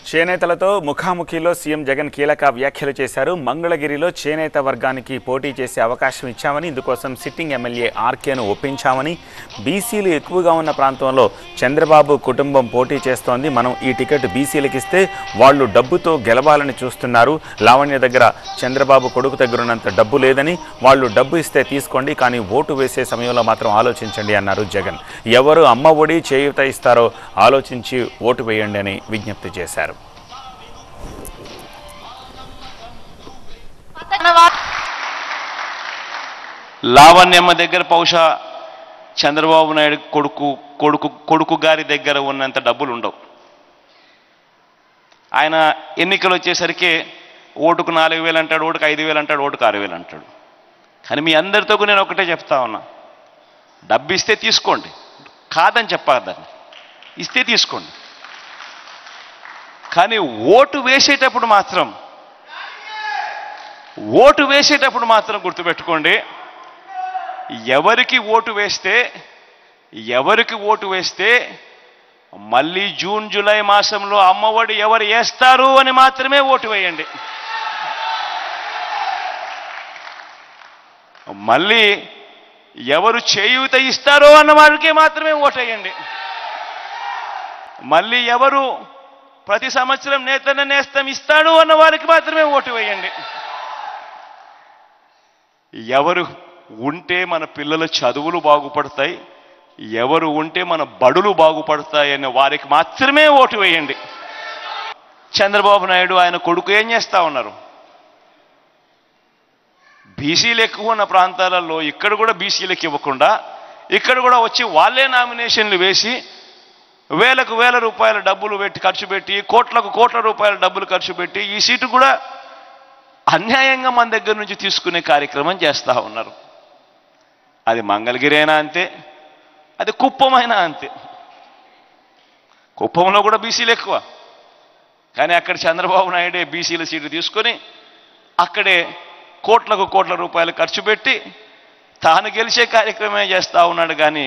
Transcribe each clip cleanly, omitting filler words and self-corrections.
చేనేతలతో ముఖాముఖిలో CM Jagan కీలక వ్యాఖ్యలు చేశారు. మంగళగిరిలో చేనేత వర్గానికి పోటీ చేసే అవకాశం ఇచ్చామని, ఇందుకోసం సిట్టింగ్ ఎమ్మెల్యే ఆర్కేను ఒప్పించామని, బీసీలు ఎక్కువగా ఉన్న ప్రాంతంలో చంద్రబాబు కుటుంబం పోటీ చేస్తోంది, మనం ఈ టికెట్ బీసీలకు ఇస్తే వాళ్ళు డబ్బుతో గెలవాలని చూస్తున్నారు, లావణ్య దగ్గర చంద్రబాబు కొడుకు దగ్గర ఉన్నంత డబ్బు లేదని, వాళ్ళు డబ్బు ఇస్తే తీసుకోండి కానీ ఓటు వేసే సమయంలో మాత్రం ఆలోచించండి అన్నారు జగన్. ఎవరు అమ్మ ఒడి చేయూత ఇస్తారో ఆలోచించి ఓటు వేయండి అని విజ్ఞప్తి చేశారు. లావణ్యమ్మ దగ్గర బహుశా చంద్రబాబు నాయుడు కొడుకు గారి దగ్గర ఉన్నంత డబ్బులు ఉండవు. ఆయన ఎన్నికలు వచ్చేసరికి ఓటుకు 4,000 అంటాడు, ఓటుకు 5,000 అంటాడు, ఓటుకు 6,000 అంటాడు. కానీ మీ అందరితో నేను ఒకటే చెప్తా ఉన్నా, డబ్బు ఇస్తే తీసుకోండి, కాదని చెప్పాలని, ఇస్తే తీసుకోండి. కానీ ఓటు వేసేటప్పుడు మాత్రం గుర్తుపెట్టుకోండి, ఎవరికి ఓటు వేస్తే మళ్ళీ జూన్ జూలై మాసంలో అమ్మఒడి ఎవరు వేస్తారు అని మాత్రమే ఓటు వేయండి. మళ్ళీ ఎవరు చేయూత ఇస్తారో అన్న వారికి మాత్రమే ఓటు వేయండి. మళ్ళీ ఎవరు ప్రతి సంవత్సరం నేతన్న నేస్తం ఇస్తాడు అన్న వారికి మాత్రమే ఓటు వేయండి. ఎవరు ఉంటే మన పిల్లల చదువులు బాగుపడతాయి, ఎవరు ఉంటే మన బడులు బాగుపడతాయి అనే వారికి మాత్రమే ఓటు వేయండి. చంద్రబాబు నాయుడు ఆయన కొడుకు ఏం చేస్తా ఉన్నారు? బీసీలు ఎక్కువ ఉన్న ప్రాంతాలలో ఇక్కడ కూడా బీసీలకు ఇవ్వకుండా ఇక్కడ కూడా వచ్చి వాళ్ళే నామినేషన్లు వేసి వేలకు వేల రూపాయల డబ్బులు ఖర్చు పెట్టి కోట్ల రూపాయల డబ్బులు ఖర్చు పెట్టి ఈ సీటు కూడా అన్యాయంగా మన దగ్గర నుంచి తీసుకునే కార్యక్రమం చేస్తూ ఉన్నారు. అది మంగళగిరి అయినా అంతే, అది కుప్పం అయినా అంతే. కుప్పంలో కూడా బీసీలు ఎక్కువ, కానీ అక్కడ చంద్రబాబు నాయుడే బీసీల సీటు తీసుకొని అక్కడే కోట్ల రూపాయలు ఖర్చు పెట్టి తాను గెలిచే కార్యక్రమమే చేస్తూ ఉన్నాడు. కానీ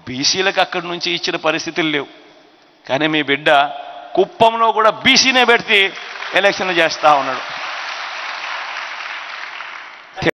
బీసీలకు అక్కడి నుంచి ఇచ్చిన పరిస్థితులు లేవు. కానీ మీ బిడ్డ కుప్పంలో కూడా బీసీనే పెడితే ఎలక్షన్లు చేస్తూ ఉన్నాడు.